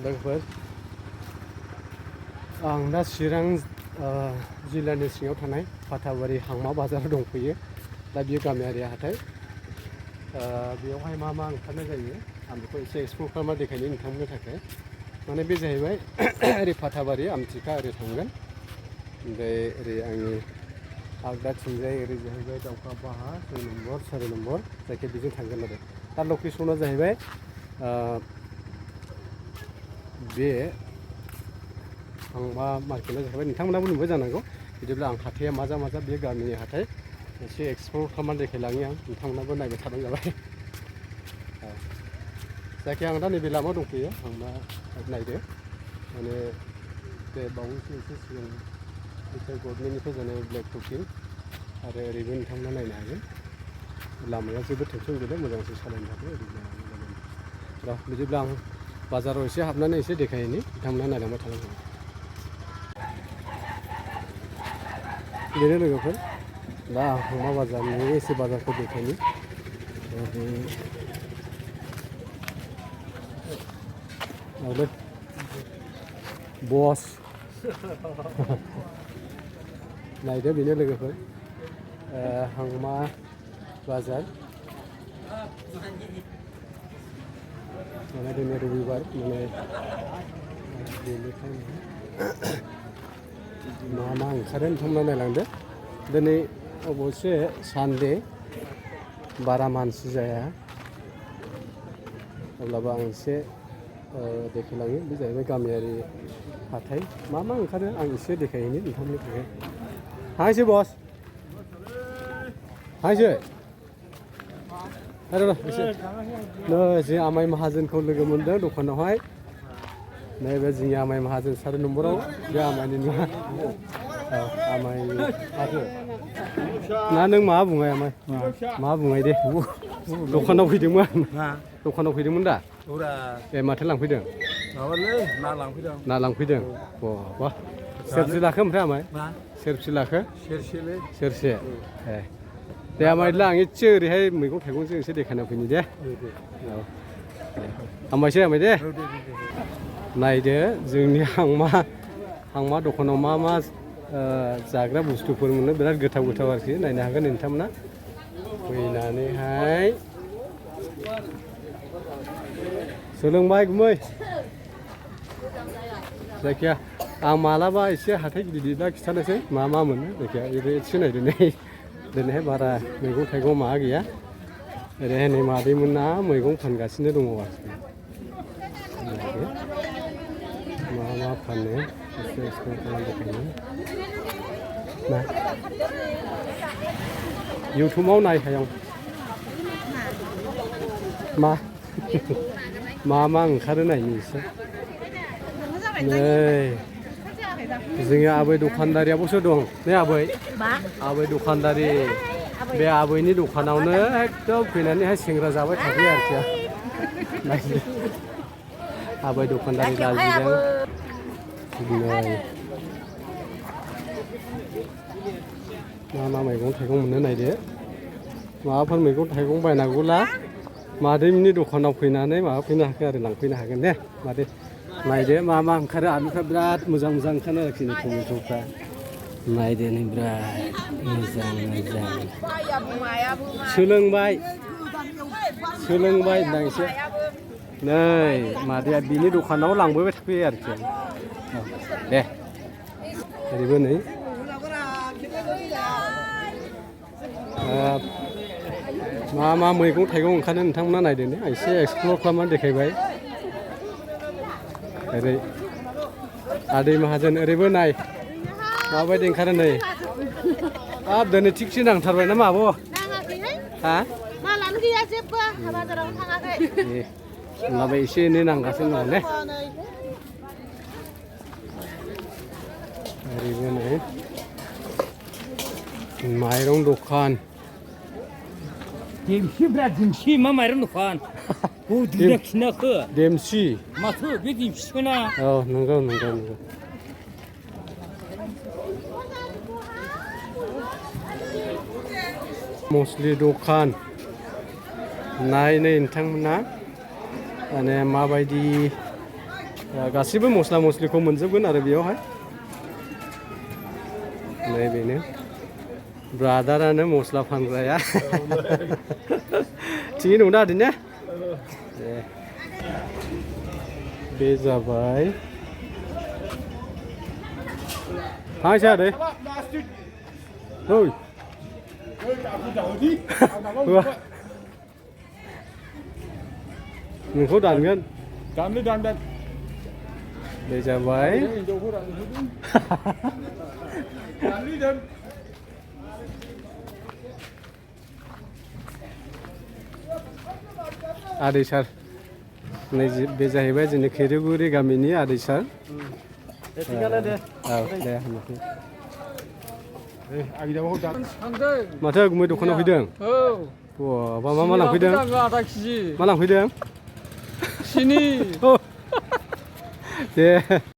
लोगोफोर आं दा चिरां जिल्लानि सिङाव थानाय फाथाबारि हांमा बाजाराव दंफैयो। दा बियो गामियारि हाथाय। बेयावहाय मा मा ओंखारनाय जायो आं बेखौ एसे एक्सप्लर खालामना देखायनो नोंथांमोननि थाखाय। माने बे जाहैबाय ओरै फाथाबारि आमथिखा ओरै थांगोन। ओमफ्राय ओरै आंनि आगदाथिंजाय ओरै जाहैबाय दाउखा बाहा 2 नम्बर 4 नम्बर जायखिया बेजों थांगोन आरो। दा लकेसना जाहैबाय बे हांमा मार्केटआ जाहैबाय नोंथांमोनाबो नुबाय जानांगौ। बिदिब्ला आं हाथाया मा जा बे गामिनि हाथाय एसे एक्सप्लर खालामनानै देखायलाङो आं। नोंथांमोनाबो नायबाय थाबानो जाबाय। जायखिया आं दा नैबे लामायाव दंफैयो हांमा नायदो। माने बे बावैसो एसे सिगां बिटिआर गभर्नमेन्टनिफ्राय जानाय ब्लेक टकिं आरो ओरैबो नोंथांमोना नायनो हागोन। लामाया जेबो टेनसन गैला, मोजांसो सालायनो हागोन। र' बिदिब्ला आं बाजाराव एसे हाबनानै एसे देखायहैनि, नोंथांमोना नायलांबाय थानांगौ। बेनो लोगोफोर, दा आं हांमा बाजारनि एसे बाजारखौ देखायनि। बस नायदो बेनो लोगोफोर हांमा बाजार। माने दिनै रबिबार, माने बेनिखायनो मा ओंखारो नोंथांमोना नायलांदो। दिनै अबयसे सानडे, बारा मानसि जाया। अब्लाबो आं एसे देखायलाङो। बे जाहैबाय गामियारि हाथाय। मा ओंखारो आं एसे देखायहैनि नोंथांमोननि थाखाय। हायसो बस, हायसो एसे नै जों आमाय माहाजोनखौ लोगो मोनदों दखानावहाय। नैबे जोंनि आमाय माहाजोन 4 नम्बराव। बे आमायनि नङा, आमायनि माथो ना नों मा बुङो आमाय? मा बुङाय दे दखानाव फैदोंमोन। दखानाव फैदोंमोन दा? ए माथो लांफैदों? ना लांफैदों। ना लांफैदों? बा सेरबेसे लाखो ओमफ्राय आमाय? सेरबेसे लाखो? सेरसेलै। सेरसे। ए दे आमायला आं एसे ओरैहाय मैगं थाइगंजों एसे देखायना फैनि दे। औ हामबायसै आमाय दे। नायदो जोंनि हांमा दखानाव मा जाग्रा बुस्थुफोर मोनो। बिराद गोथाव आरोखि। नायनो हागोन नोंथांमोना फैनानैहाय। सोलोंबाय गुमै। जायखिया आं मालाबा एसे हाथाय गिदिर खिथानोसै मा मोनो। जायखिया एसे नायदो नै, दिनैहाय बारा मैगं थाइगं माबा गैया। ओरैहाय नै मादैमोना मैगं फानगासिनो दङ आरोखि। मा फानो एसे एक्सप्लेन खालामनो देखायनो। इउटुबाव नायखाय आं मा ओंखारो नायनि एसे। नै जोंनि आबै दखानदारियाबोसो दं ने आबै? आबै दखानदारि। बे आबैनि दखानावनो एकदम फैनानैहाय सेंग्रा जाबाय थाफैयो आरोखि। आबै दखानदारि लाजिदों। मा मैगं थाइगं मोनो नायदो। माबाफोर मैगं थाइगं बायनांगौला मादैमोननि दखानाव फैनानै माबाफैनो हागोन आरो, लांफैनो हागोन दे मादै। नायदो मा ओंखारो। आलुफ्रा बिराद मोजां ओंखारो आरोखि टमेट'फ्रा। नायदो नै बिराद मोजां। सोलोंबाय होनदां एसे। नै मादैया बिनि दखानाव लांबोबाय थाफैयो आरोखि। दे ओरैबो नै मा मैगं थाइगं ओंखारो नोंथांमोना नायदो। आं एसे एक्सप्लर खालामनानै देखायबाय। ओरै आदै माहाजोन ओरैबो नाय माबायदि ओंखारो नै। हाब दिनै थिगसे नांथारबाय नामा आब'? हा? मालानो गैया जेबो बाजारावनो थाङाखै। होनब्लाबो एसे एनै नांगासिनो दं ने। ओरैबो नै माइरं दखान। देमसि मा माइरं दखान? देमसि माथो बे देमसिखौना? औ नंगौ। मस्लि दखान। नाय नै नोंथांमोना माने माबायदि गासिबो मस्ला मस्लिखौ मोनजोबगोन आरो बेयावहाय नै बेनो ब्रादारानो मस्ला फानग्राया थिगैनो दं दा आदै ने बे जाबाय थांसै आदै ओइ नोंखौ दानगोन दानदो दानदो बे जाबाय आदै सार नै बे जाहैबाय जोंनि खैरोगुरि गामिनि आदै सार औ दे माथो गुमै दखानाव फैदों मा मा लांफैदों आधा केजि मा लांफैदों सिनि दे